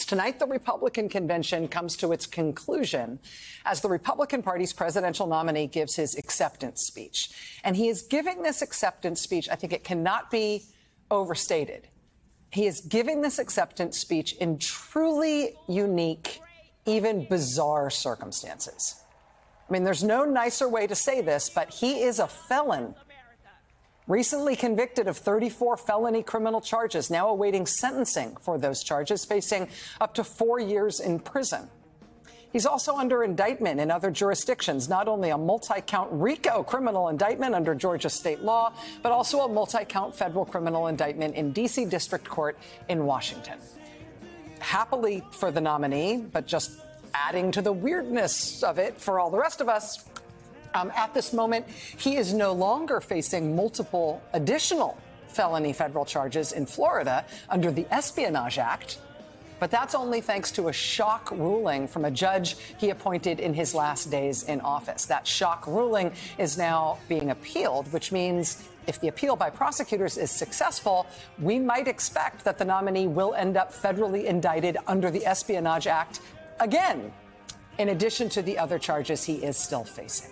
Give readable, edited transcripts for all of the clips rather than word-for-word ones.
Tonight, the Republican convention comes to its conclusion as the Republican Party's presidential nominee gives his acceptance speech. And he is giving this acceptance speech, I think it cannot be overstated. He is giving this acceptance speech in truly unique, even bizarre circumstances. I mean, there's no nicer way to say this, but he is a felon. Recently convicted of 34 felony criminal charges, now awaiting sentencing for those charges, facing up to 4 years in prison. He's also under indictment in other jurisdictions, not only a multi-count RICO criminal indictment under Georgia state law, but also a multi-count federal criminal indictment in D.C. District Court in Washington. Happily for the nominee, but just adding to the weirdness of it for all the rest of us, at this moment, he is no longer facing multiple additional felony federal charges in Florida under the Espionage Act. But that's only thanks to a shock ruling from a judge he appointed in his last days in office. That shock ruling is now being appealed, which means if the appeal by prosecutors is successful, we might expect that the nominee will end up federally indicted under the Espionage Act again, in addition to the other charges he is still facing.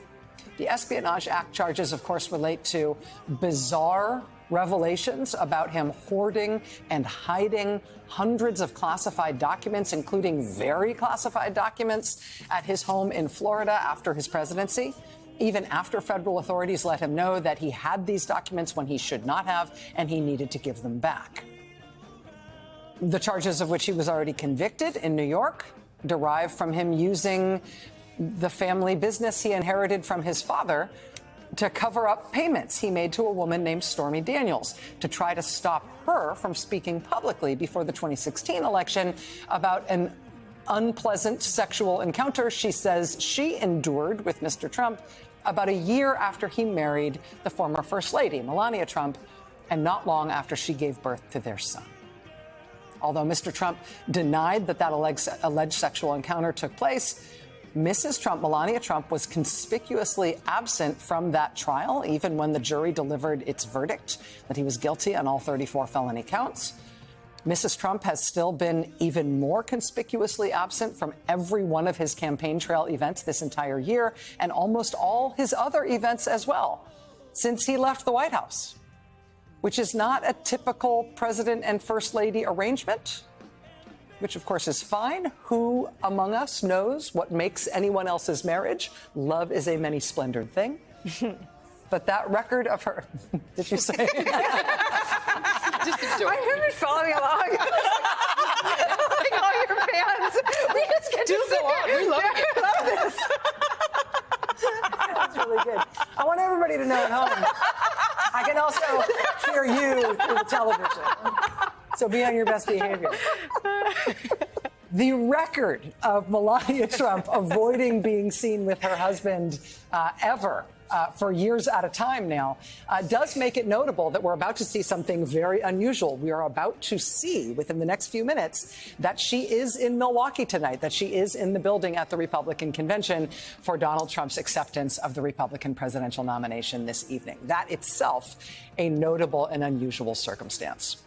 The Espionage Act charges, of course, relate to bizarre revelations about him hoarding and hiding hundreds of classified documents, including very classified documents, at his home in Florida after his presidency, even after federal authorities let him know that he had these documents when he should not have, and he needed to give them back. The charges of which he was already convicted in New York derive from him using the family business he inherited from his father to cover up payments he made to a woman named Stormy Daniels to try to stop her from speaking publicly before the 2016 election about an unpleasant sexual encounter she says she endured with Mr. Trump about a year after he married the former First Lady, Melania Trump, and not long after she gave birth to their son. Although Mr. Trump denied that alleged sexual encounter took place, Mrs. Trump, Melania Trump, was conspicuously absent from that trial, even when the jury delivered its verdict that he was guilty on all 34 felony counts. Mrs. Trump has still been even more conspicuously absent from every one of his campaign trail events this entire year, and almost all his other events as well, since he left the White House, which is not a typical president and first lady arrangement, which, of course, is fine. Who among us knows what makes anyone else's marriage? Love is a many-splendored thing. But that record of her... Did you say? Just I have been following along. Like all your fans. We just get to sit here. We love it. Love this. That's really good. I want everybody to know at home, I can also hear you through the television. So be on your best behavior. The record of Melania Trump avoiding being seen with her husband ever for years at a time now does make it notable that we're about to see something very unusual. We are about to see within the next few minutes that she is in Milwaukee tonight, that she is in the building at the Republican convention for Donald Trump's acceptance of the Republican presidential nomination this evening. That itself a notable and unusual circumstance.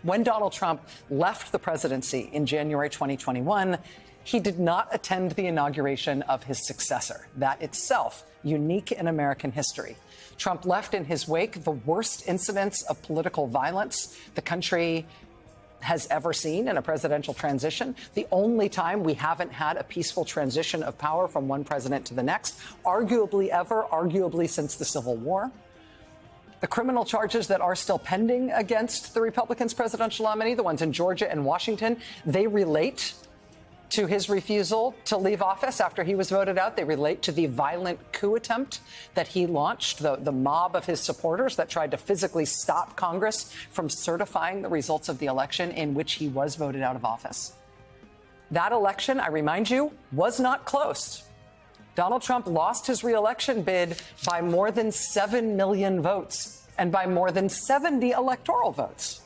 When Donald Trump left the presidency in January 2021, he did not attend the inauguration of his successor. That itself unique in American history. Trump left in his wake the worst incidents of political violence the country has ever seen in a presidential transition. The only time we haven't had a peaceful transition of power from one president to the next, arguably ever, arguably since the Civil War. The criminal charges that are still pending against the Republicans' presidential nominee, the ones in Georgia and Washington, they relate to his refusal to leave office after he was voted out. They relate to the violent coup attempt that he launched, the mob of his supporters that tried to physically stop Congress from certifying the results of the election in which he was voted out of office. That election, I remind you, was not close. Donald Trump lost his reelection bid by more than 7 million votes and by more than 70 electoral votes.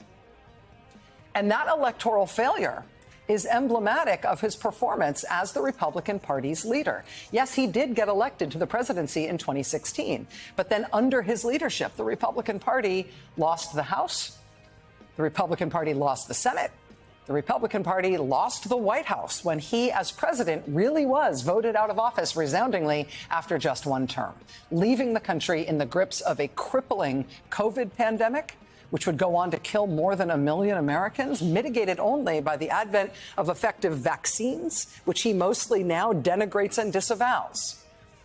And that electoral failure is emblematic of his performance as the Republican Party's leader. Yes, he did get elected to the presidency in 2016, but then under his leadership, the Republican Party lost the House, the Republican Party lost the Senate, The Republican Party lost the White House when he, as president, really was voted out of office resoundingly after just one term, leaving the country in the grips of a crippling COVID pandemic, which would go on to kill more than 1 million Americans, mitigated only by the advent of effective vaccines, which he mostly now denigrates and disavows.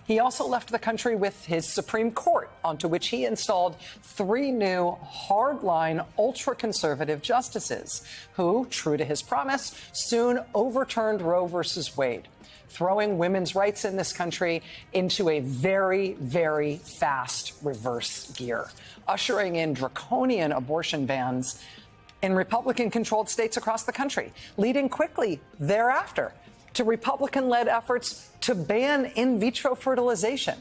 He also left the country with his Supreme Court, onto which he installed 3 new hardline, ultra-conservative justices who, true to his promise, soon overturned Roe versus Wade, throwing women's rights in this country into a very, very fast reverse gear, ushering in draconian abortion bans in Republican-controlled states across the country, leading quickly thereafter to Republican-led efforts to ban in vitro fertilization,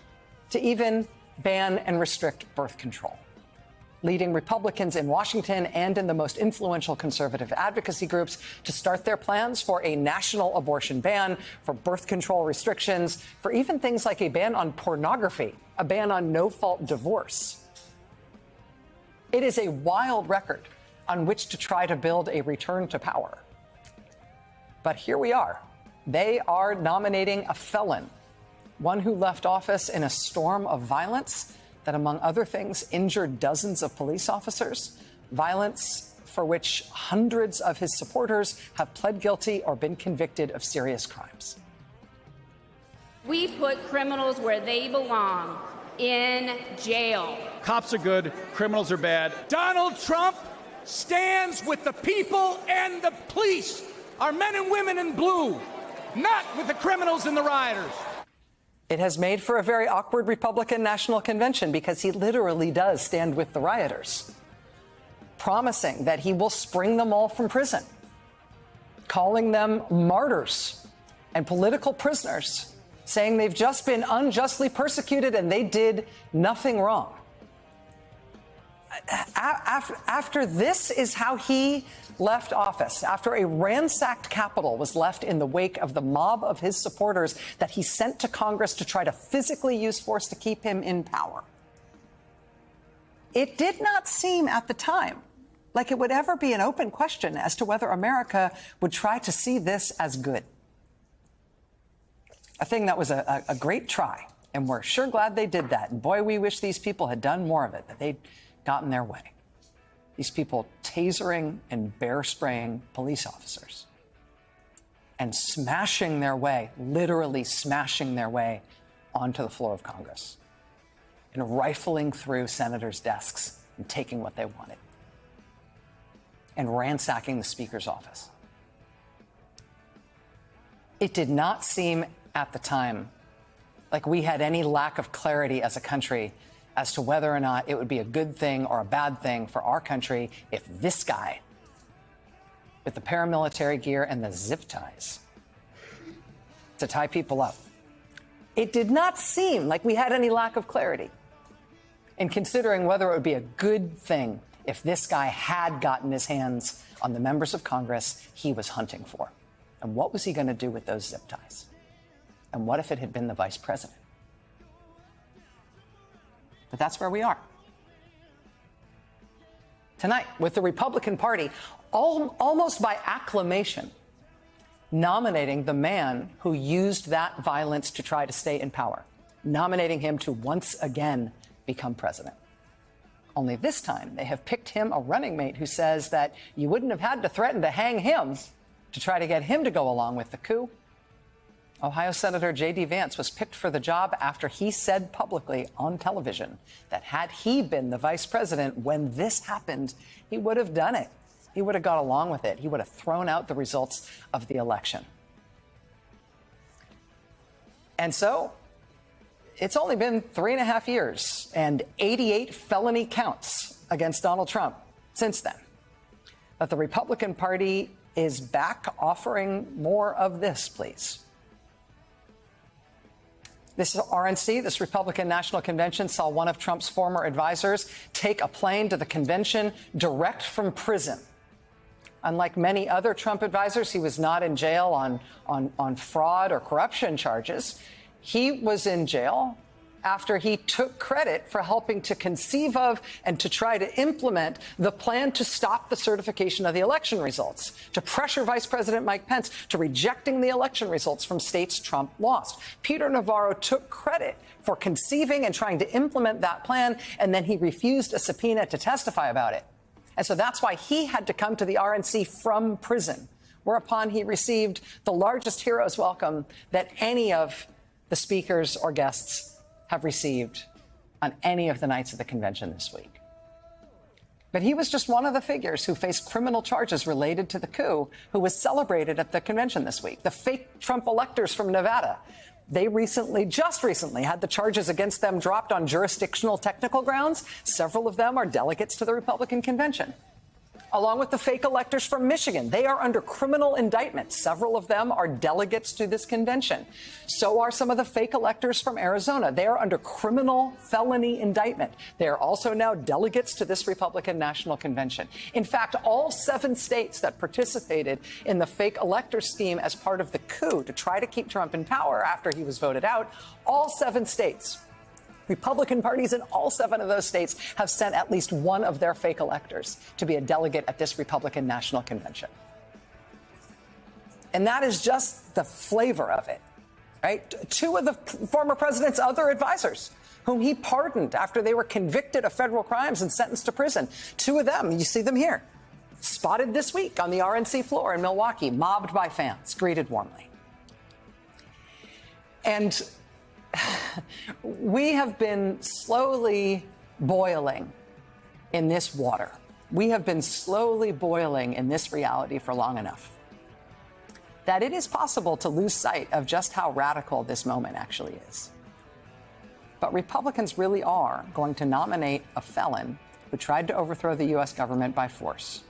to even ban and restrict birth control, leading Republicans in Washington and in the most influential conservative advocacy groups to start their plans for a national abortion ban, for birth control restrictions, for even things like a ban on pornography, a ban on no-fault divorce. It is a wild record on which to try to build a return to power. But here we are. They are nominating a felon, one who left office in a storm of violence that, among other things, injured dozens of police officers, violence for which hundreds of his supporters have pled guilty or been convicted of serious crimes. We put criminals where they belong, in jail. Cops are good, criminals are bad. Donald Trump stands with the people and the police, our men and women in blue, not with the criminals and the rioters. It has made for a very awkward Republican National Convention because he literally does stand with the rioters, promising that he will spring them all from prison, calling them martyrs and political prisoners, saying they've just been unjustly persecuted and they did nothing wrong. After this is how he left office, after a ransacked Capitol was left in the wake of the mob of his supporters that he sent to Congress to try to physically use force to keep him in power. It did not seem at the time like it would ever be an open question as to whether America would try to see this as good. A thing that was a great try, and we're sure glad they did that. And boy, we wish these people had done more of it, that they'd gotten their way. These people tasering and bear spraying police officers and smashing their way, literally smashing their way onto the floor of Congress and rifling through senators' desks and taking what they wanted and ransacking the Speaker's office. It did not seem at the time like we had any lack of clarity as a country as to whether or not it would be a good thing or a bad thing for our country if this guy, with the paramilitary gear and the zip ties to tie people up, it did not seem like we had any lack of clarity in considering whether it would be a good thing if this guy had gotten his hands on the members of Congress he was hunting for. And what was he going to do with those zip ties? And what if it had been the vice president? But that's where we are tonight, with the Republican Party almost by acclamation nominating the man who used that violence to try to stay in power, nominating him to once again become president. Only this time they have picked him a running mate who says that you wouldn't have had to threaten to hang him to try to get him to go along with the coup. Ohio Senator J.D. Vance was picked for the job after he said publicly on television that had he been the vice president when this happened, he would have done it. He would have got along with it. He would have thrown out the results of the election. And so it's only been 3.5 years and 88 felony counts against Donald Trump since then. But the Republican Party is back offering more of this, please. This RNC, this Republican National Convention, saw one of Trump's former advisors take a plane to the convention direct from prison. Unlike many other Trump advisors, he was not in jail on fraud or corruption charges. He was in jail after he took credit for helping to conceive of and to try to implement the plan to stop the certification of the election results, to pressure Vice President Mike Pence to rejecting the election results from states Trump lost. Peter Navarro took credit for conceiving and trying to implement that plan, and then he refused a subpoena to testify about it. And so that's why he had to come to the RNC from prison, whereupon he received the largest hero's welcome that any of the speakers or guests have received on any of the nights of the convention this week. But he was just one of the figures who faced criminal charges related to the coup, who was celebrated at the convention this week. The fake Trump electors from Nevada, they just recently had the charges against them dropped on jurisdictional technical grounds. Several of them are delegates to the Republican convention. Along with the fake electors from Michigan, they are under criminal indictment. Several of them are delegates to this convention. So are some of the fake electors from Arizona. They are under criminal felony indictment. They are also now delegates to this Republican National Convention. In fact, all 7 states that participated in the fake elector scheme as part of the coup to try to keep Trump in power after he was voted out, all 7 states, Republican parties in all 7 of those states have sent at least one of their fake electors to be a delegate at this Republican National Convention. And that is just the flavor of it, right? 2 of the former president's other advisors, whom he pardoned after they were convicted of federal crimes and sentenced to prison. 2 of them, you see them here, spotted this week on the RNC floor in Milwaukee, mobbed by fans, greeted warmly. And we have been slowly boiling in this water. We have been slowly boiling in this reality for long enough that it is possible to lose sight of just how radical this moment actually is. But Republicans really are going to nominate a felon who tried to overthrow the U.S. government by force.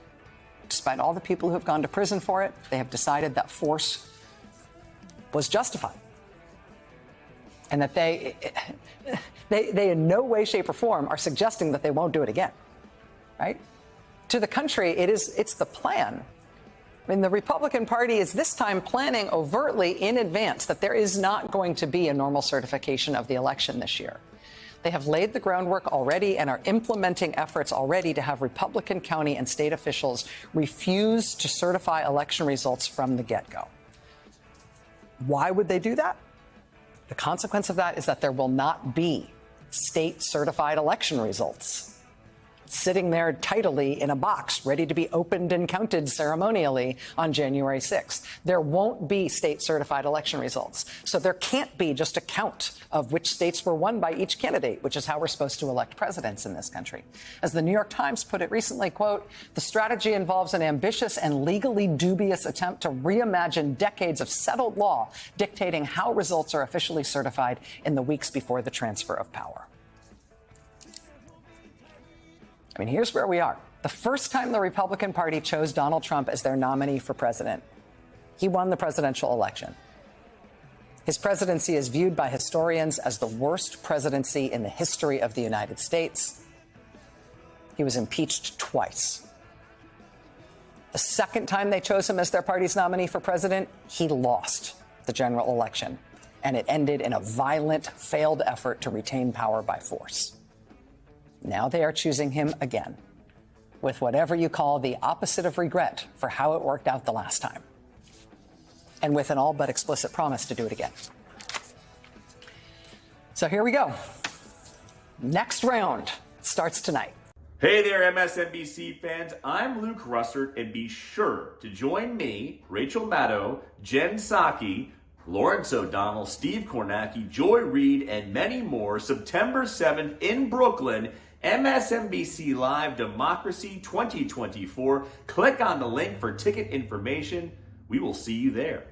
Despite all the people who have gone to prison for it, they have decided that force was justified. And that they in no way, shape, or form are suggesting that they won't do it again, right? To the country, it's the plan. I mean, the Republican Party is this time planning overtly in advance that there is not going to be a normal certification of the election this year. They have laid the groundwork already and are implementing efforts already to have Republican county and state officials refuse to certify election results from the get-go. Why would they do that? The consequence of that is that there will not be state-certified election results sitting there tidily in a box, ready to be opened and counted ceremonially on January 6th. There won't be state-certified election results. So there can't be just a count of which states were won by each candidate, which is how we're supposed to elect presidents in this country. As the New York Times put it recently, quote, the strategy involves an ambitious and legally dubious attempt to reimagine decades of settled law dictating how results are officially certified in the weeks before the transfer of power. I mean, here's where we are. The first time the Republican Party chose Donald Trump as their nominee for president, he won the presidential election. His presidency is viewed by historians as the worst presidency in the history of the United States. He was impeached twice. The second time they chose him as their party's nominee for president, he lost the general election, and it ended in a violent, failed effort to retain power by force. Now they are choosing him again, with whatever you call the opposite of regret for how it worked out the last time, and with an all but explicit promise to do it again. So here we go. Next round starts tonight. Hey there, MSNBC fans. I'm Luke Russert, and be sure to join me, Rachel Maddow, Jen Psaki, Lawrence O'Donnell, Steve Kornacki, Joy Reid, and many more September 7th in Brooklyn, MSNBC Live Democracy 2024. Click on the link for ticket information. We will see you there.